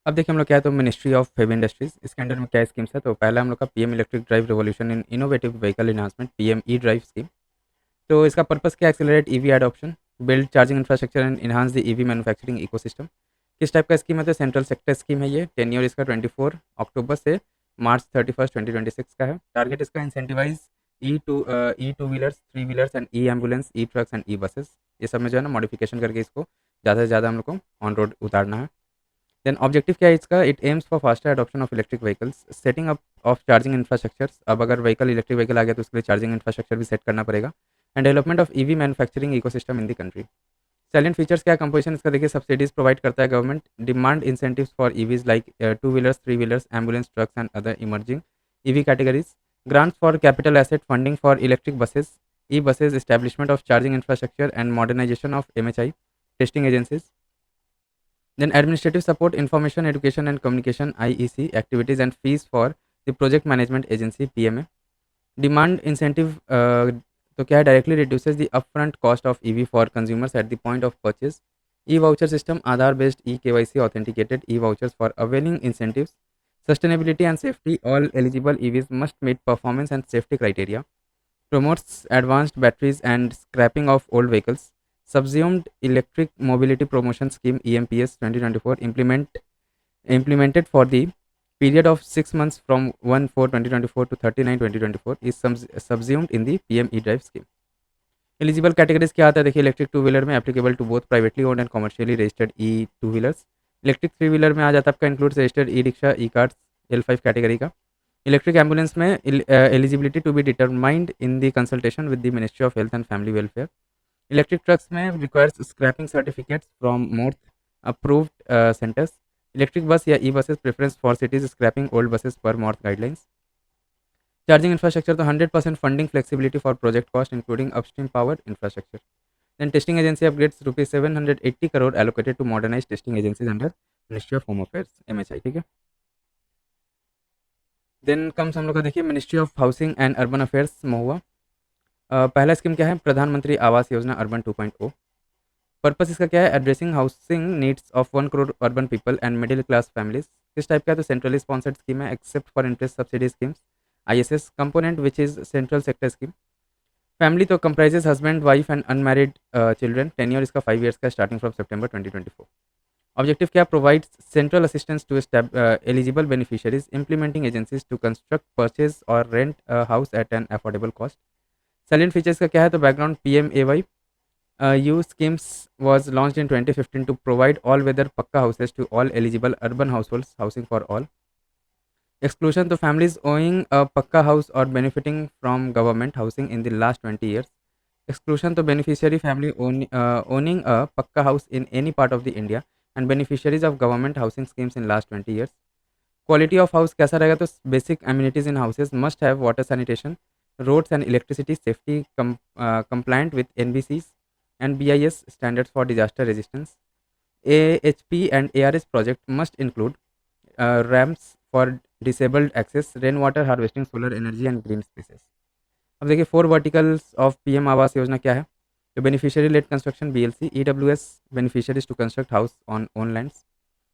अब देखिए हम लोग क्या है तो मिनिस्ट्री ऑफ हेवी इंडस्ट्रीज़ इसके अंडर में क्या स्कीम्स है। तो पहला हम लोग का PM electric drive revolution in innovative vehicle enhancement PM E drive scheme. तो इसका पर्पस क्या है, accelerate EV adoption, build charging infrastructure and enhance the EV manufacturing ecosystem. किस टाइप का स्कीम है, तो सेंट्रल सेक्टर स्कीम है ये। टेन्योर इसका 24 अक्टूबर से मार्च 31 2026 का है। टारगेट इसका incentivise e two wheelers, three wheelers and e ambulances, e trucks and e buses. ये सब में जो है ना मॉडिफिकेशन करके इसको ज़्यादा से ज़्यादा हम लोग को ऑन रोड उतारना है। देन ऑब्जेक्टिव क्या है इसका, it aims for faster adoption of electric vehicles, setting up of charging infrastructures. अब अगर व्हीकल इलेक्ट्रिक व्हीकल आ गया तो उसके लिए चार्जिंग इंफ्रास्ट्रक्चर भी सेट करना पड़ेगा। And development of EV manufacturing ecosystem in the country. Salient features क्या, कंपोजिशन इसका देखिए, सब्सिडीज प्रोवाइड करता है government, demand incentives for EVs like two wheelers, three wheelers, ambulance, trucks and other emerging EV categories, grants for capital asset funding for electric buses, e buses, establishment of charging infrastructure and modernisation of MHI testing agencies. Then administrative support, information, education and communication (IEC) activities and fees for the project management agency (PMA). Demand incentive तो क्या है, directly reduces the upfront cost of EV for consumers at the point of purchase. E-voucher system, Aadhaar based e-KYC authenticated e-vouchers for availing incentives. Sustainability and safety, all eligible EVs must meet performance and safety criteria. Promotes advanced batteries and scrapping of old vehicles. Subsumed Electric Mobility Promotion Scheme EMPS 2024 implemented for the period of 6 months from 1/4/2024 to 30/9/2024 is subsumed in the PM E-Drive scheme. Eligible categories क्या आता है देखिए, electric two wheeler में applicable to both privately owned and commercially registered e two wheelers. Electric three wheeler में आ जाता है आपका includes registered e rickshaw, e cars, L5 category का। इलेक्ट्रिक एम्बुलेंस में eligibility to be determined in the consultation with the Ministry of Health and Family Welfare. Electric trucks में requires scrapping certificates from more approved centres. Electric bus या e buses preference for cities scrapping old buses पर MoRTH guidelines. Charging infrastructure तो 100% funding flexibility for project cost including upstream power infrastructure. Then testing agency upgrades ₹780 crore allocated to modernize testing agencies under Ministry of Home Affairs MHI, ठीक है। Then comes हम लोग का देखिए Ministry of Housing and Urban Affairs MoHUA. पहला scheme क्या है, प्रधानमंत्री आवास योजना अर्बन 2.0। पर्पस इसका क्या है, addressing housing needs of 1 crore urban people and middle class families. किस टाइप का है, तो सेंट्रली स्पॉन्सर्ड स्कीम है except for interest subsidy schemes ISS component which is central sector scheme. Family तो comprises husband wife and unmarried children. Tenure इसका 5 years का starting from September 2024। Objective क्या, provide central assistance to eligible beneficiaries implementing agencies to construct, purchase और rent house at an affordable cost. Salient features का क्या है, तो background PMAY U schemes was launched in 2015 to provide all-weather Pakka houses to all eligible urban households, housing for all. Exclusion to families owning a Pakka house or benefiting from government housing in the last 20 years. Exclusion to beneficiary family owning a Pakka house in any part of the India and beneficiaries of government housing schemes in last 20 years. Quality of house कैसा रहेगा, तो basic amenities in houses must have water sanitation, roads and electricity, safety compliant with NBCs and BIS standards for disaster resistance. AHP and ARS project must include ramps for disabled access, rainwater harvesting, solar energy and green spaces. अब देखिए 4 verticals of PM Awas Yojana क्या है, तो beneficiary led construction BLC, EWS beneficiaries to construct house on own lands.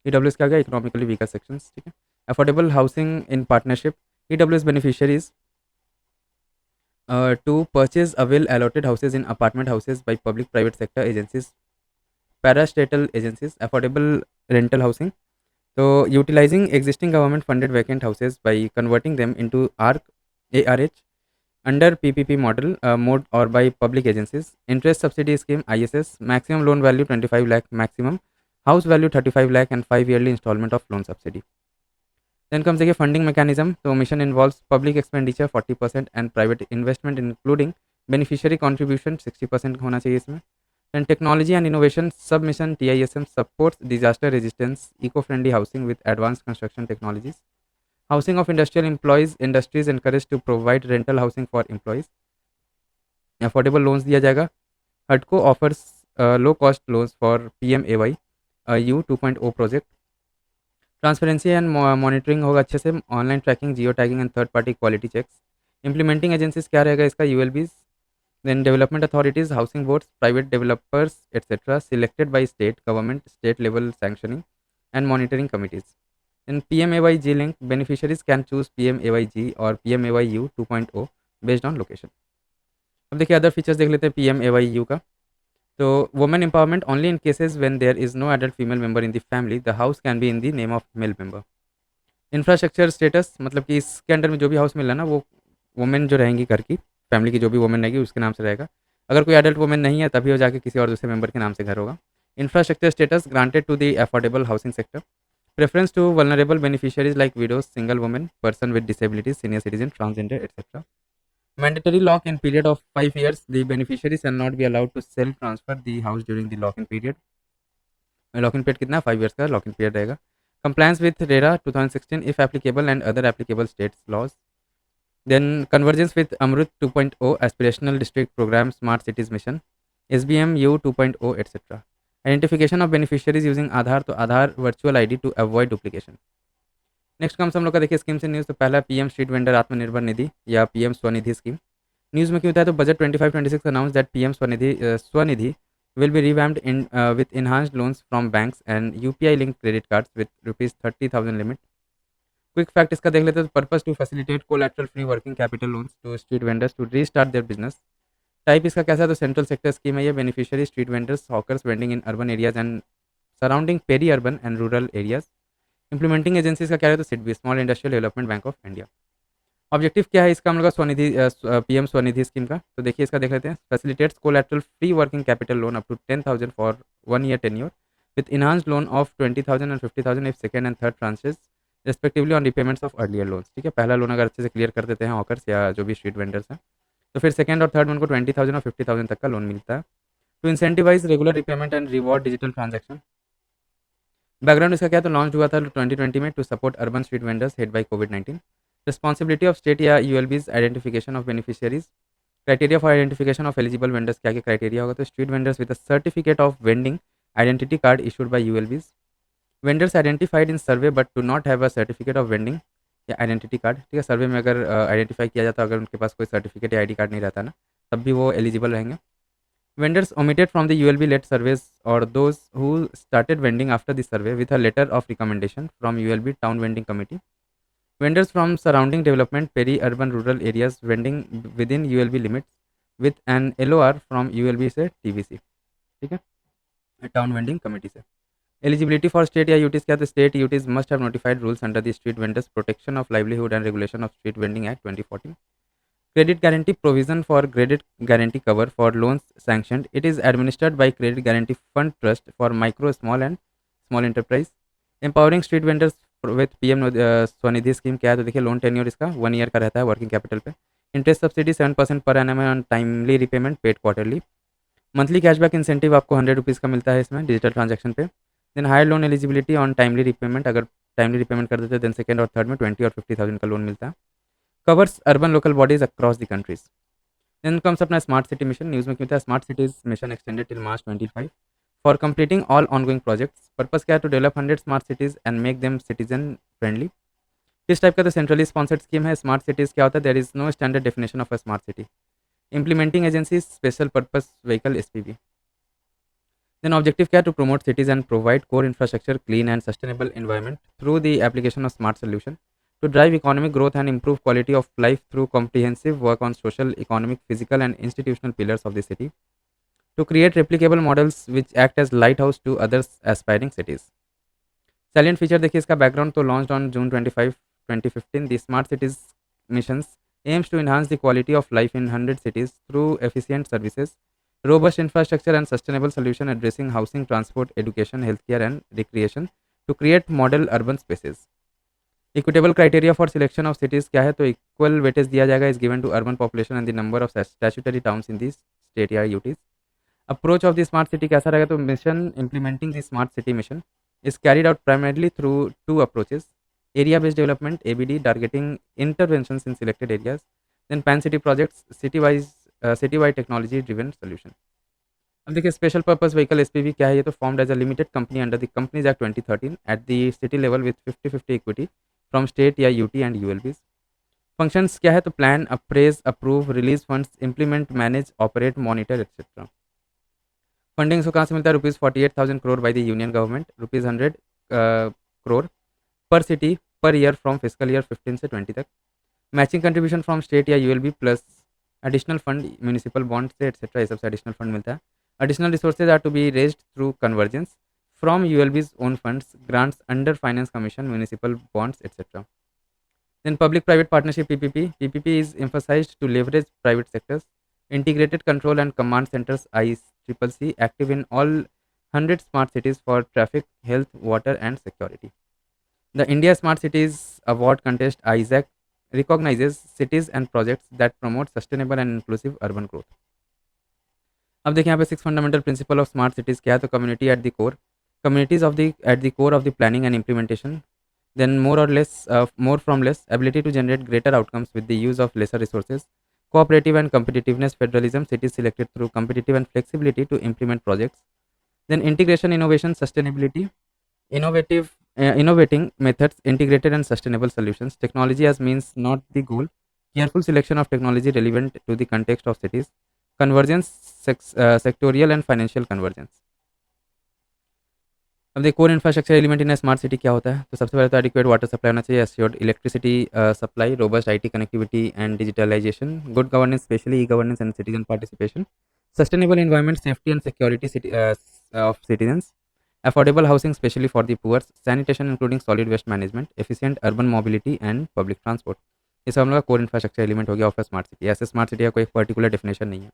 EWS क्या गया, economically weaker sections, ठीक है। Affordable housing in partnership, EWS beneficiaries to purchase avail allotted houses in apartment houses by public private sector agencies, parastatal agencies, affordable rental housing. So utilizing existing government funded vacant houses by converting them into ARH under PPP model mode or by public agencies. Interest subsidy scheme ISS, maximum loan value 25 lakh maximum, house value 35 lakh and 5 yearly installment of loan subsidy. Then comes the funding mechanism. So mission involves public expenditure 40% and private investment including beneficiary contribution 60% होना चाहिए इसमें. And technology and innovation submission TISM supports disaster resistance, eco-friendly housing with advanced construction technologies. Housing of industrial employees, industries encouraged to provide rental housing for employees. Affordable loans दिया जाएगा. HUDCO offers low cost loans for PMAY U 2.0 project. Transparency and monitoring होगा अच्छे से, online tracking, geo tagging and third party quality checks. Implementing agencies क्या रहेगा इसका, ULBs, then development authorities, housing boards, private developers etcetera selected by state government, state level sanctioning. and monitoring committees. In PMAYG link, beneficiaries can choose PMAYG or PMAYU 2.0 based on location. अब देखिए other features देख लेते हैं PMAYU का। तो women empowerment only in cases when there is no adult female member in the family, the house can be in the name of male member. Infrastructure status मतलब कि इसके अंडर में जो भी हाउस मिल रहा है ना, वो वुमेन जो रहेंगी घर की, फैमिली की जो भी वुमेन रहेगी उसके नाम से रहेगा। अगर कोई एडल्ट वुमेन नहीं है तभी वो जाके किसी और दूसरे मेंबर के नाम से घर होगा। Infrastructure status granted to the affordable housing sector, preference to vulnerable beneficiaries like widows, single women, person with disabilities, senior citizen, transgender etcetera. Mandatory lock-in period of 5 years. The beneficiaries shall not be allowed to self-transfer the house during the lock-in period. Lock-in period कितना 5 years का lock-in period रहेगा. Compliance with RERA 2016 if applicable and other applicable states laws. Then convergence with Amrut 2.0 aspirational district program, smart cities mission, SBM U 2.0 etc. Identification of beneficiaries using Aadhaar, तो आधार virtual ID to avoid duplication. Next comes हम लोग का देखिए scheme से news. तो पहला PM street vendor Atmanirbhar Nidhi या PM Svanidhi scheme. News में क्यों होता है तो budget 25-26 announce that PM Svanidhi will be revamped in with enhanced loans from banks and UPI linked credit cards with rupees 30,000 limit. Quick fact इसका देख लेते हैं। तो purpose to facilitate collateral free working capital loans to street vendors to restart their business. Type इसका कैसा है तो central sector scheme है ये। Beneficiary street vendors, hawkers vending in urban areas and surrounding peri urban and rural areas. Implementing agencies का क्या है तो SIDBI, small industrial development bank of India. Objective क्या है इसका हम लोग का स्वनिधि पीएम स्वनिधि स्कीम का। तो देखिए इसका देख लेते हैं। Facilitates collateral free working capital loan up to 10,000 for 1 year tenure with enhanced loan of 20,000 and 50,000 if second and third tranches respectively on repayments of earlier loans। ठीक है, पहला लोन अगर अच्छे से क्लियर कर देते हैं हॉकर्स या जो भी स्ट्रीट वेंडर्स हैं तो फिर सेकंड और थर्ड में उनको 20,000 और 50,000 तक का लोन मिलता है। To incentivise regular repayment and reward digital transaction. Background इसका क्या है तो लॉन्च हुआ था 2020 में to support urban street vendors hit by कोविड-19। रिस्पॉन्सिबिलिटी ऑफ स्टेट या ULBs identification of beneficiaries. Criteria for identification of eligible vendors, क्या क्या क्राइटेरिया होगा तो street vendors with a certificate of vending identity card issued by ULBs, vendors identified in survey but to not have a certificate of vending या identity card. ठीक है, सर्वे में अगर identify किया जाता है, अगर उनके पास कोई सर्टिफिकेट या आईडी कार्ड नहीं रहता ना, तब भी वो एलिजिबल रहेंगे। Vendors omitted from the ULB-led surveys or those who started vending after the survey with a letter of recommendation from ULB Town Vending Committee. Vendors from surrounding development, peri-urban rural areas vending within ULB limits with an LOR from ULB से TVC, ठीक है, town vending committee से। Eligibility for state या UTs क्या तो state UTs must have notified rules under the street vendors protection of livelihood and regulation of street vending act 2014। Credit guarantee provision for credit guarantee cover for loans sanctioned. It is administered by Credit Guarantee Fund Trust for micro, small and small enterprise. Empowering street vendors with PM Svanidhi scheme क्या है तो देखिए loan tenure इसका 1 year का रहता है working capital पे। Interest subsidy 7% per annum on timely repayment paid quarterly. Monthly cashback incentive आपको 100 रुपीज़ का मिलता है इसमें डिजिटल ट्रांजैक्शन पे। Then higher loan eligibility on timely repayment, अगर टाइमली रिपेमेंट कर देते हैं देन सेकंड और थर्ड में 20 और 50,000 का लोन मिलता है। covers urban local bodies across the countries. Then comes अपना स्मार्ट सिटी मिशन। न्यूज़ में क्यों था smart cities mission extended till March 25 for completing all ongoing projects. Purpose क्या है to develop 100 smart cities and make them citizen friendly. इस type का तो centrally sponsored scheme है। स्मार्ट सिटीज क्या होता है, there is no standard definition of a smart city. Implementing agency special purpose vehicle SPV. Then objective क्या है to promote cities and provide core infrastructure clean and sustainable environment through the application of smart solution to drive economic growth and improve quality of life through comprehensive work on social, economic, physical and institutional pillars of the city, to create replicable models which act as lighthouse to others aspiring cities. Salient feature देखिए इसका background तो launched on June 25, 2015. The Smart Cities missions aims to enhance the quality of life in 100 cities through efficient services, robust infrastructure and sustainable solution addressing housing, transport, education, healthcare and recreation to create model urban spaces. Equitable criteria for selection of cities क्या है तो equal weightage दिया जाएगा is given to urban population and the number of statutory towns in this state या UTs. Approach of the smart city कैसा रहेगा तो mission implementing the smart city mission is carried out primarily through 2 approaches, area based development ABD targeting interventions in selected areas, then pan city projects city wide technology driven solution. अब देखिए special purpose vehicle SPV क्या है ये तो formed as a limited company under the companies act 2013 at the city level with 50-50 equity from state या UT and ULBs. Functions क्या है तो plan, appraise, approve, release funds, implement, manage, operate, monitor etcetera. Funding को कहाँ से मिलता है rupees 48,000 crore by the union government, rupees 100 crore per city per year from fiscal year 15 से 20 तक. मैचिंग कंट्रीब्यूशन फ्रॉम स्टेट या ULB plus additional fund municipal bond से etcetera, ये सबसे एडिशनल फंड मिलता है. Additional resources are to be raised through convergence from ULBs own funds, grants under finance commission, municipal bonds etcetera. Then public-private partnership PPP. PPP is emphasized to leverage private sectors, integrated control and command centers ICCC active in all 100 smart cities for traffic, health, water and security. The India Smart Cities Award contest ISAC recognizes cities and projects that promote sustainable and inclusive urban growth. अब देखिए यहाँ पे 6 fundamental principle of smart cities क्या है. तो community at the core. Communities of the at the core of the planning and implementation. Then more from less, ability to generate greater outcomes with the use of lesser resources, cooperative and competitiveness, federalism, cities selected through competitive and flexibility to implement projects. Then integration, innovation, sustainability, innovating methods, integrated and sustainable solutions, technology as means not the goal, careful selection of technology relevant to the context of cities, convergence, sectorial and financial convergence. अब देखिए core infrastructure element in smart city क्या होता है. तो सबसे पहले तो adequate water supply होना चाहिए, assured electricity supply, robust IT connectivity and digitalisation, good governance specially e governance and citizen participation, sustainable environment, safety and security of citizens, affordable housing specially for the poor, sanitation including solid waste management, efficient urban mobility and public transport. ये सब हम लोग का core infrastructure element हो गया of smart city. ऐसे smart city का कोई पर्टिकुलर डेफिनेशन नहीं है.